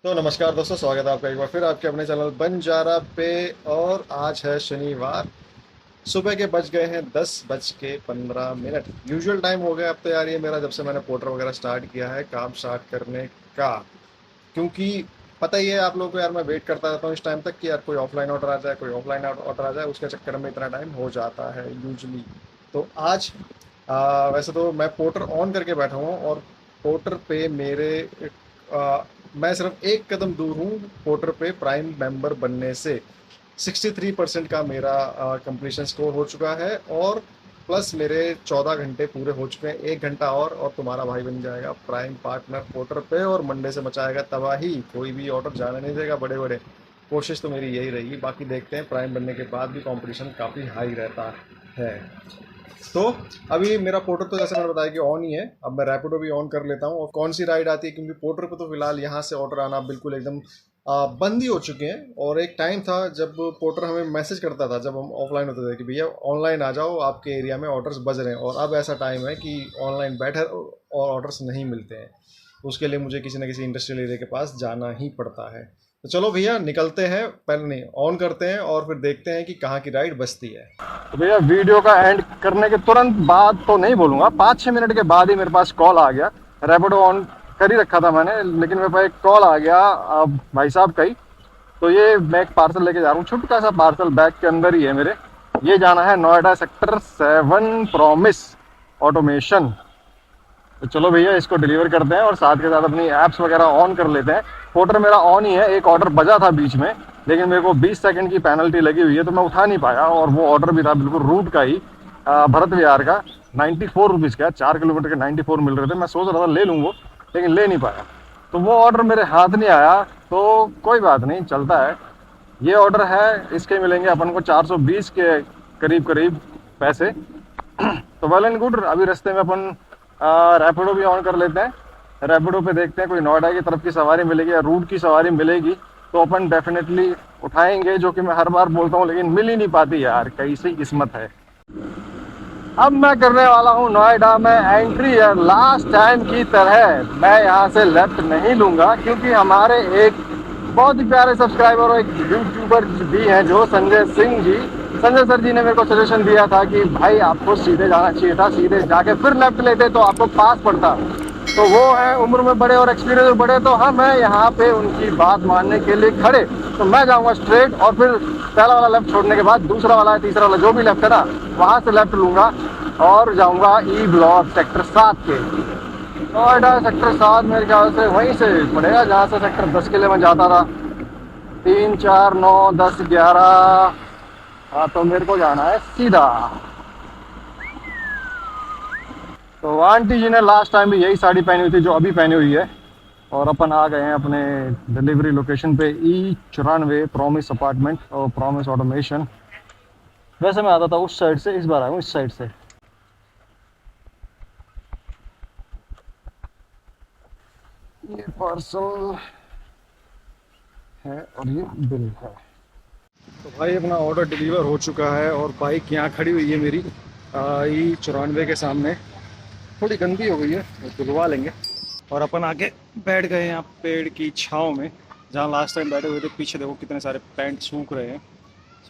तो नमस्कार दोस्तों, स्वागत है आपका एक बार फिर आपके अपने चैनल बंजारा पे। और आज है शनिवार। सुबह के बज गए हैं 10:15। यूजुअल टाइम हो गया अब तो यार, ये मेरा जब से मैंने पोर्टर वगैरह स्टार्ट किया है, काम स्टार्ट करने का। क्योंकि पता ही है आप लोगों को यार, मैं वेट करता रहता हूँ इस टाइम तक कि यार कोई ऑफलाइन ऑर्डर आ जाए, कोई ऑफलाइन ऑर्डर आ जाए। उसके चक्कर में इतना टाइम हो जाता है यूजली। तो आज वैसे तो मैं पोर्टर ऑन करके बैठा हूँ, और पोर्टर पे मेरे मैं सिर्फ एक कदम दूर हूँ पोर्टर पे प्राइम मेंबर बनने से। 63% का मेरा कंप्लीशन स्कोर हो चुका है, और प्लस मेरे 14 घंटे पूरे हो चुके हैं। 1 घंटा और तुम्हारा भाई बन जाएगा प्राइम पार्टनर पोर्टर पे, और मंडे से मचाएगा तबाही। कोई भी ऑर्डर जाने नहीं देगा बड़े बड़े। कोशिश तो मेरी यही रहेगी, बाकी देखते हैं। प्राइम बनने के बाद भी कंपटीशन काफ़ी हाई रहता है। तो अभी मेरा पोर्टर तो जैसे मैंने बताया कि ऑन ही है। अब मैं रैपिडो भी ऑन कर लेता हूँ। और कौन सी राइड आती है, क्योंकि पोर्टर पे तो फिलहाल यहाँ से ऑर्डर आना बिल्कुल एकदम बंद ही हो चुके हैं। और एक टाइम था जब पोर्टर हमें मैसेज करता था जब हम ऑफलाइन होते थे कि भैया ऑनलाइन आ जाओ, आपके एरिया में ऑर्डर्स बज रहे हैं। और अब ऐसा टाइम है कि ऑनलाइन बैठे और ऑर्डर्स नहीं मिलते हैं। उसके लिए मुझे किसी न किसी इंडस्ट्रियल एरिया के पास जाना ही पड़ता है। तो चलो भैया निकलते हैं, पहले नहीं ऑन करते हैं और फिर देखते हैं कि कहाँ की राइड बजती है। तो भैया वीडियो का एंड करने के तुरंत बाद तो नहीं बोलूंगा, 5-6 मिनट के बाद ही मेरे पास कॉल आ गया। रैपिडो ऑन कर ही रखा था मैंने, लेकिन मेरे पास एक कॉल आ गया भाई साहब का ही। तो ये मैं एक पार्सल लेके जा रहा हूँ, छोटा सा पार्सल बैग के अंदर ही है मेरे। ये जाना है नोएडा सेक्टर 7 प्रॉमिस ऑटोमेशन। तो चलो भैया इसको डिलीवर करते हैं और साथ के साथ अपनी ऐप्स वगैरह ऑन कर लेते हैं। पोर्टर मेरा ऑन ही है। एक ऑर्डर बजा था बीच में, लेकिन मेरे को 20 सेकंड की पेनल्टी लगी हुई है, तो मैं उठा नहीं पाया। और वो ऑर्डर भी था बिल्कुल रूट का ही, भरत विहार का। 94 रुपीज़ का, 4 किलोमीटर के 94 मिल रहे थे। मैं सोच रहा था ले लूँ वो, लेकिन ले नहीं पाया। तो वो ऑर्डर मेरे हाथ नहीं आया। तो कोई बात नहीं, चलता है। ये ऑर्डर है, इसके मिलेंगे अपन को 420 के करीब करीब पैसे। तो वेल एंड गुड। अभी रास्ते में अपन रैपिडो भी ऑन कर लेते हैं। रैपिडो पे देखते हैं कोई नोएडा की तरफ की सवारी मिलेगी या रूट की सवारी मिलेगी, तो अपन डेफिनेटली उठाएंगे। जो कि मैं हर बार बोलता हूँ, लेकिन मिल ही नहीं पाती यार, कैसी किस्मत है। अब मैं करने वाला हूँ नोएडा में एंट्री। है लास्ट टाइम की तरह मैं यहाँ से लेफ्ट नहीं लूँगा, क्योंकि हमारे एक बहुत ही प्यारे सब्सक्राइबर और एक यूट्यूबर भी हैं जो संजय सिंह जी। संजय सर जी ने मेरे को सजेशन दिया था कि भाई आपको सीधे जाना चाहिए था, सीधे जाके फिर लेफ्ट लेते तो आपको पास पड़ता। तो वो है उम्र में बड़े और एक्सपीरियंस में बड़े, तो हम हैं यहाँ पे उनकी बात मानने के लिए खड़े। तो मैं जाऊँगा स्ट्रेट, और फिर पहला वाला लेफ्ट छोड़ने के बाद दूसरा वाला तीसरा वाला जो भी लेफ्ट है ना, वहाँ से लेफ्ट लूँगा और जाऊँगा ई ब्लॉक सेक्टर 7 के। नोएडा सेक्टर 7 मेरे ख्याल से वहीं से पड़ेगा जहाँ से सेक्टर 10 के लिए मैं जाता था। 3, 4, 9, 10, 11। हाँ, तो मेरे को जाना है सीधा। तो आंटी जी ने लास्ट टाइम भी यही साड़ी पहनी हुई थी जो अभी पहनी हुई है। और अपन आ गए हैं अपने डिलीवरी लोकेशन पे, E94 प्रॉमिस अपार्टमेंट और प्रॉमिस ऑटोमेशन। वैसे मैं आता था उस साइड से, इस बार आया हूँ इस साइड से। ये पार्सल है और ये बिल है। तो भाई अपना ऑर्डर डिलीवर हो चुका है, और बाइक यहाँ खड़ी हुई है मेरी E94 के सामने। थोड़ी गंदी हो गई है, धुलवा लेंगे। और अपन आके बैठ गए यहाँ पेड़ की छाँव में, जहाँ लास्ट टाइम बैठे हुए थे। पीछे देखो कितने सारे पैंट सूख रहे हैं।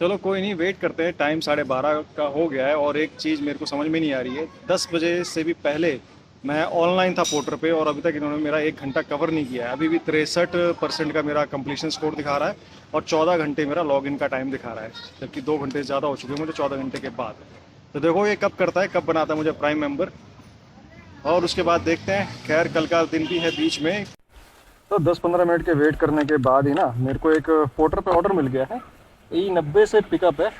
चलो कोई नहीं, वेट करते हैं। टाइम 12:30 का हो गया है। और एक चीज़ मेरे को समझ में नहीं आ रही है, 10 बजे से भी पहले मैं ऑनलाइन था पोर्टर पे, और अभी तक इन्होंने मेरा 1 घंटा कवर नहीं किया है। अभी भी 63% का मेरा कंप्लीशन स्कोर दिखा रहा है, और 14 घंटे मेरा लॉगिन का टाइम दिखा रहा है, जबकि 2 घंटे ज़्यादा हो चुके हैं मुझे 14 घंटे के बाद। तो देखो ये कब करता है, कब बनाता है मुझे प्राइम मेंबर, और उसके बाद देखते हैं। खैर कल का दिन भी है बीच में। तो 10-15 मिनट के वेट करने के बाद ही ना मेरे को एक पोर्टर पे ऑर्डर मिल गया है। E90 से पिकअप है।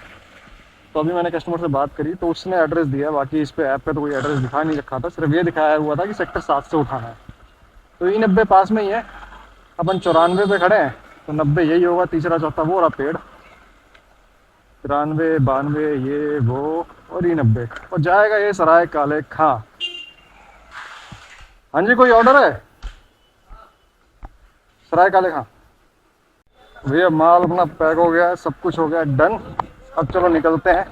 तो अभी मैंने कस्टमर से बात करी, तो उसने एड्रेस दिया। बाकी इस पे ऐप पे तो कोई एड्रेस दिखा नहीं रखा था, सिर्फ ये दिखाया हुआ था कि सेक्टर 7 से उठाना है। तो E90 पास में ही है। अपन 94 पे खड़े हैं, तो 90 यही होगा, तीसरा चौथा वो रहा पेड़। 93, 92 ये वो, और E90 और जाएगा ये सराय काले खां। हाँ जी, कोई ऑर्डर है? सराय काले खां। भैया माल अपना पैक हो गया है, सब कुछ हो गया डन। अब चलो निकलते हैं।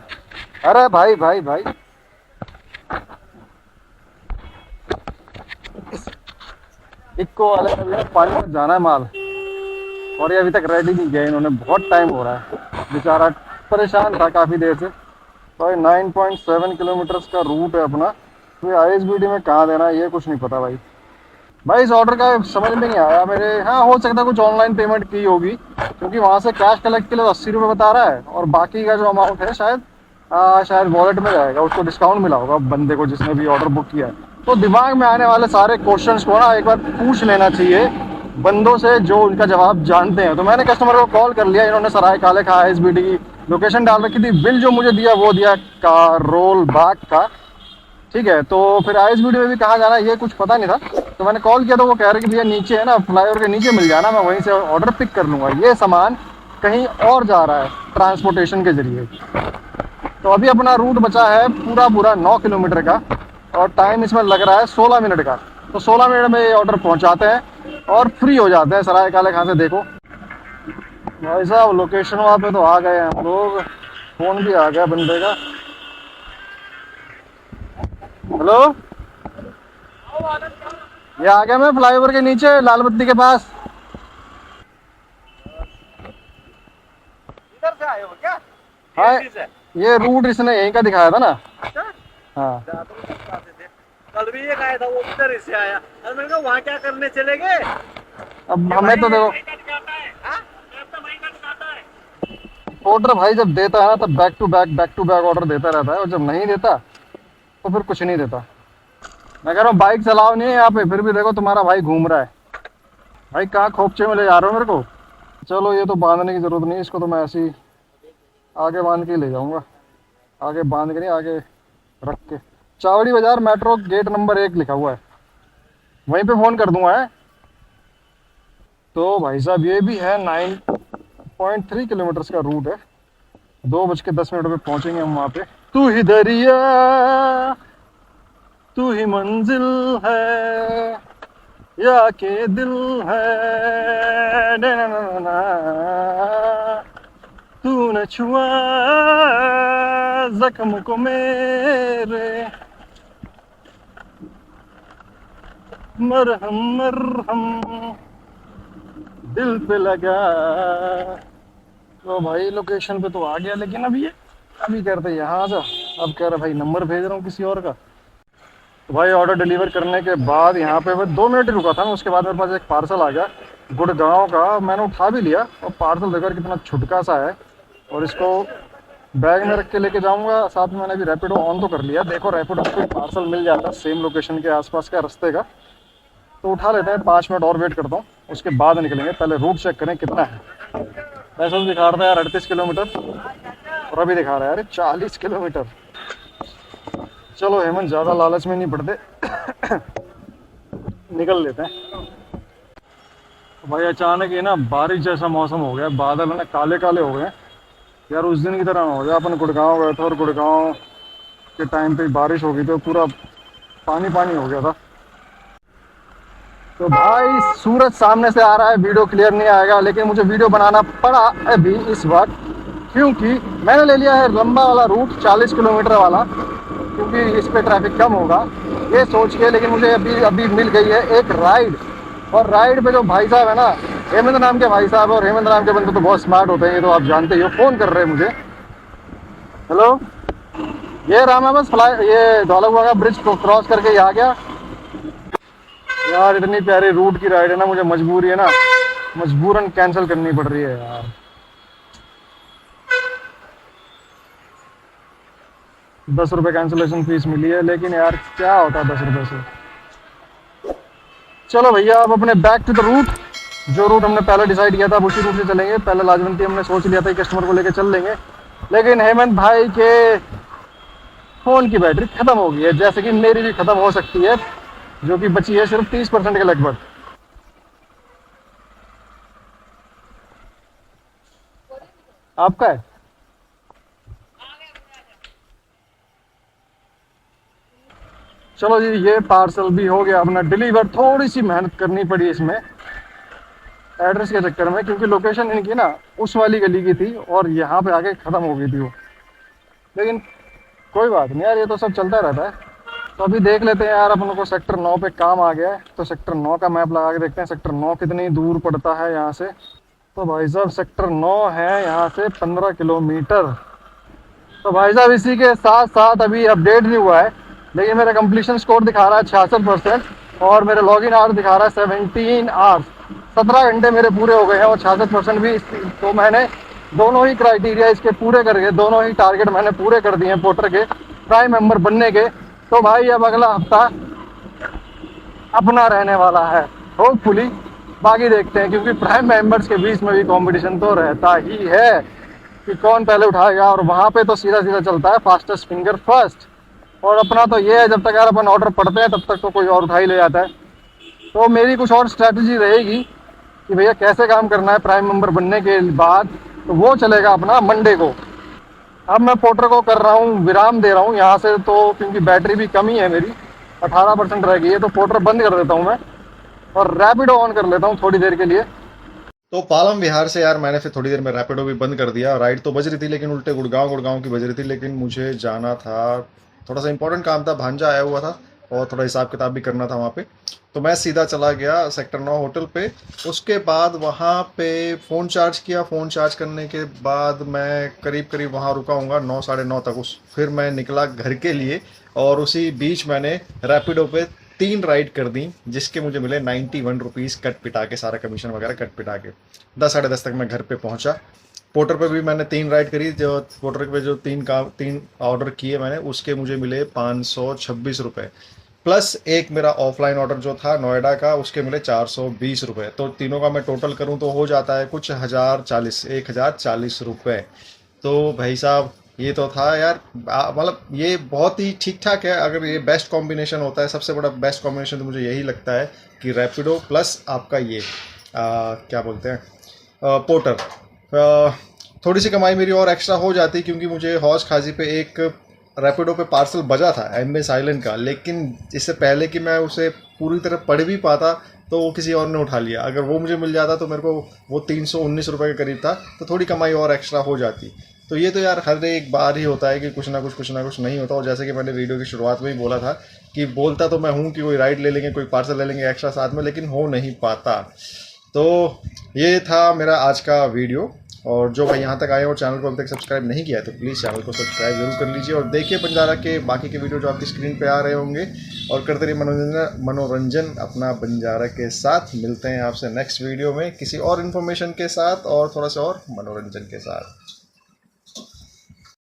अरे भाई भाई भाई, इक्को वाले में भैया पानी में जाना है माल। और ये अभी तक रेडी नहीं किया इन्होंने, बहुत टाइम हो रहा है। बेचारा परेशान था काफ़ी देर से। भाई 9.7 किलोमीटर्स का रूट है अपना, तो ISBD में कहाँ देना है ये कुछ नहीं पता भाई। भाई इस ऑर्डर का समझ में नहीं आया मेरे। हाँ, हो सकता है कुछ ऑनलाइन पेमेंट की होगी, क्योंकि वहाँ से कैश कलेक्ट के लिए 80 रुपये बता रहा है, और बाकी का जो अमाउंट है शायद वॉलेट में जाएगा। उसको डिस्काउंट मिला होगा बंदे को जिसने भी ऑर्डर बुक किया है। तो दिमाग में आने वाले सारे क्वेश्चंस को ना एक बार पूछ लेना चाहिए बंदों से जो उनका जवाब जानते हैं। तो मैंने कस्टमर को कॉल कर लिया, इन्होंने सराय काले खा ISBD की लोकेशन डाल रखी थी। बिल जो मुझे दिया वो दिया रोल बाग का, ठीक है। तो फिर ISBD में भी कहाँ जाना है ये कुछ पता नहीं था। तो मैंने कॉल किया तो वो कह रहे कि भैया नीचे है ना, फ्लाईओवर के नीचे मिल जाना, मैं वहीं से ऑर्डर पिक कर लूँगा। ये सामान कहीं और जा रहा है ट्रांसपोर्टेशन के जरिए। तो अभी अपना रूट बचा है पूरा पूरा 9 किलोमीटर का, और टाइम इसमें लग रहा है 16 मिनट का। तो 16 मिनट में ये ऑर्डर पहुंचाते हैं और फ्री हो जाते हैं सराय काले खां से। देखो भाई साहब, लोकेशन वहाँ पे तो आ गए हैं हम लोग। फोन भी आ गया बंदे का। हेलो, ये आ गया मैं फ्लाईओवर के नीचे लाल बत्ती के पास। इधर से आए हो क्या? हाँ, ये चीज़ है। ये रूट इसने यहीं का दिखाया था ना। अच्छा, हाँ, ज़्यादा लोग इस पास से थे। कल भी एक आया था, वो इधर से आया। और मैंने कहा वहाँ क्या करने चले गए? अब हमें तो देखो हाँ? ऑर्डर भाई जब देता है ना तब बैक टू बैक ऑर्डर देता रहता है, और जब नहीं देता तो फिर कुछ नहीं देता। मैं कह रहा हूँ बाइक चलाओ नहीं है यहाँ पे, फिर भी देखो तुम्हारा भाई घूम रहा है। भाई कहाँ खोपचे में ले जा रहे हो मेरे को? चलो ये तो बांधने की जरूरत नहीं, इसको तो मैं ऐसे ही आगे बांध के ले जाऊंगा। आगे बांध के नहीं, आगे रख के। चावड़ी बाजार मेट्रो गेट नंबर 1 लिखा हुआ है, वहीं पे फोन कर दूंगा है। तो भाई साहब ये भी है 9.3 किलोमीटर्स का रूट है। 2:10 पे पहुंचेंगे हम वहाँ पे। तू ही दरिया तू ही मंजिल है या के दिल है, ना ना ना ना, तूने छुआ जख्म को मेरे, मरहम मरहम दिल पे लगा। तो भाई लोकेशन पे तो आ गया, लेकिन अभी कह रहे थे यहाँ जा, अब कह रहा भाई नंबर भेज रहा हूँ किसी और का। तो भाई ऑर्डर डिलीवर करने के बाद यहाँ पे बस 2 मिनट ही रुका था मैं, उसके बाद मेरे पास एक पार्सल आ गया गुड़गांव का। मैंने उठा भी लिया, और पार्सल देखकर कितना छुटका सा है, और इसको बैग में रख के लेके जाऊंगा। साथ में मैंने अभी रैपिडो ऑन तो कर लिया। देखो रैपिडो पे पार्सल मिल जाता है सेम लोकेशन के आसपास का रास्ते का, तो उठा लेते हैं। 5 मिनट और वेट करता हूँ, उसके बाद निकलेंगे। पहले रूट चेक करें कितना है। वैसे तो दिखा रहा था यार 38 किलोमीटर, और अभी दिखा रहा है यार 40 किलोमीटर। चलो हेमंत, ज़्यादा लालच में नहीं पड़ते, निकल लेते हैं। भाई अचानक ये ना बारिश जैसा मौसम हो गया, बादल ना काले काले हो गए यार। उस दिन की तरह हो गया, अपन गुड़गांव गए थे और गुड़गांव के टाइम पे बारिश हो गई तो पूरा पानी पानी हो गया था। तो भाई सूरज सामने से आ रहा है, वीडियो क्लियर नहीं आएगा, लेकिन मुझे वीडियो बनाना पड़ा अभी इस वक्त, क्योंकि मैंने ले लिया है लंबा वाला रूट 40 किलोमीटर वाला, क्योंकि इस पे ट्रैफिक कम होगा ये सोच के। लेकिन मुझे अभी मिल गई है एक राइड, और राइड पे जो भाई साहब है ना, हेमंत नाम के भाई साहब, और हेमंत नाम के बंदे तो बहुत स्मार्ट होते हैं, ये तो आप जानते ही हो। फ़ोन कर रहे हैं मुझे। हेलो, ये रहा मैं बस ये धौलाकुआं का ब्रिज को क्रॉस करके ही आ गया। यार इतनी प्यारी रूट की राइड है ना, मुझे मजबूरी है ना, मजबूरन कैंसिल करनी पड़ रही है यार। 10 रुपये कैंसिलेशन फीस मिली है, लेकिन यार क्या होता है 10 रुपये से। चलो भैया अब अपने बैक टू द रूट, जो रूट हमने पहले डिसाइड किया था अब उसी रूट से चलेंगे। पहले लाजवंती हमने सोच लिया था कि कस्टमर को लेकर चल लेंगे, लेकिन हेमंत भाई के फ़ोन की बैटरी ख़त्म हो गई है, जैसे कि मेरी भी ख़त्म हो सकती है, जो कि बची है सिर्फ 30% के लगभग। आपका है? चलो जी, ये पार्सल भी हो गया अपना डिलीवर। थोड़ी सी मेहनत करनी पड़ी इसमें एड्रेस के चक्कर में, क्योंकि लोकेशन इनकी ना उस वाली गली की थी और यहाँ पे आके ख़त्म हो गई थी वो। लेकिन कोई बात नहीं यार, ये तो सब चलता रहता है। तो अभी देख लेते हैं यार, अपन को सेक्टर 9 पे काम आ गया है, तो सेक्टर 9 का मैप लगा के देखते हैं सेक्टर 9 कितनी दूर पड़ता है यहाँ से। तो भाई साहब सेक्टर 9 है यहाँ से 15 किलोमीटर। तो भाई साहब इसी के साथ साथ अभी अपडेट नहीं हुआ है, लेकिन मेरा कंप्लीशन स्कोर दिखा रहा है 66% और मेरे लॉगिन आवर दिखा रहा है 17 आवर्स। 17 घंटे मेरे पूरे हो गए हैं और 66% भी। तो मैंने दोनों ही क्राइटेरिया इसके पूरे करके, दोनों ही टारगेट मैंने पूरे कर दिए हैं पोर्टर के, प्राइम मेंबर बनने के। तो भाई अब अगला हफ्ता अपना रहने वाला है होपफुली, बाकी देखते हैं, क्योंकि प्राइम मेंबर्स के बीच में भी कंपटीशन तो रहता ही है कि कौन पहले उठाएगा। और वहाँ पे तो सीधा सीधा चलता है फास्टेस्ट फिंगर फर्स्ट। और अपना तो ये है, जब तक यार अपन ऑर्डर पढ़ते हैं तब तक तो कोई और उठा ही ले जाता है। तो मेरी कुछ और स्ट्रैटेजी रहेगी कि भैया कैसे काम करना है प्राइम मेंबर बनने के बाद, तो वो चलेगा अपना मंडे को। अब मैं पोर्टर को कर रहा हूँ, विराम दे रहा हूँ यहाँ से, तो क्योंकि बैटरी भी कम ही है मेरी, 18% रह गई है, तो पोर्टर बंद कर देता हूँ मैं और रैपिडो ऑन कर लेता हूँ थोड़ी देर के लिए। तो पालम विहार से यार मैंने फिर थोड़ी देर में रैपिडो भी बंद कर दिया। राइड तो बज रही थी लेकिन उल्टे गुड़गांव की बज रही थी, लेकिन मुझे जाना था, थोड़ा सा इंपॉर्टेंट काम था, भांजा आया हुआ था और थोड़ा हिसाब किताब भी करना था वहाँ पे। तो मैं सीधा चला गया सेक्टर 9 होटल पे। उसके बाद वहाँ पे फ़ोन चार्ज किया। फ़ोन चार्ज करने के बाद मैं करीब वहाँ रुका हूँगा 9 साढ़े 9 तक। फिर मैं निकला घर के लिए और उसी बीच मैंने रैपिडो पे 3 राइड कर दी, जिसके मुझे मिले 91 रुपीज़ कट पिटा के, सारा कमीशन वगैरह कट पिटा के। 10 साढ़े 10 तक मैं घर पे पहुंचा। पोर्टर पे भी मैंने 3 राइड करी। जो पोर्टर पे जो 3 ऑर्डर किए मैंने, उसके मुझे मिले 526 रुपये, प्लस एक मेरा ऑफलाइन ऑर्डर जो था नोएडा का, उसके मिले 420 रुपये। तो तीनों का मैं टोटल करूं तो हो जाता है कुछ 1040 रुपये। तो भाई साहब ये तो था यार, मतलब ये बहुत ही ठीक ठाक है। अगर ये बेस्ट कॉम्बिनेशन होता है, सबसे बड़ा बेस्ट कॉम्बिनेशन तो मुझे यही लगता है कि रैपिडो प्लस आपका ये क्या बोलते हैं पोर्टर। थोड़ी सी कमाई मेरी और एक्स्ट्रा हो जाती, क्योंकि मुझे हौज खाजी पे एक रैपिडो पे पार्सल बजा था एमएस आइलैंड का, लेकिन इससे पहले कि मैं उसे पूरी तरह पढ़ भी पाता तो वो किसी और ने उठा लिया। अगर वो मुझे मिल जाता तो मेरे को वो 319 रुपये के करीब था, तो थोड़ी कमाई और एक्स्ट्रा हो जाती। तो ये तो यार हर एक बार ही होता है कि कुछ ना कुछ नहीं होता। और जैसे कि मैंने वीडियो की शुरुआत में ही बोला था कि बोलता तो मैं हूँ कि कोई राइड ले लेंगे, कोई पार्सल ले लेंगे एक्स्ट्रा साथ में, लेकिन हो नहीं पाता। तो ये था मेरा आज का वीडियो। और जो भाई यहाँ तक आए और चैनल को अभी तक सब्सक्राइब नहीं किया है तो प्लीज़ चैनल को सब्सक्राइब जरूर कर लीजिए और देखिए बंजारा के बाकी के वीडियो जो आपकी स्क्रीन पे आ रहे होंगे। और करते रहिए मनोरंजन अपना बंजारा के साथ। मिलते हैं आपसे नेक्स्ट वीडियो में किसी और इन्फॉर्मेशन के साथ और थोड़ा सा और मनोरंजन के साथ।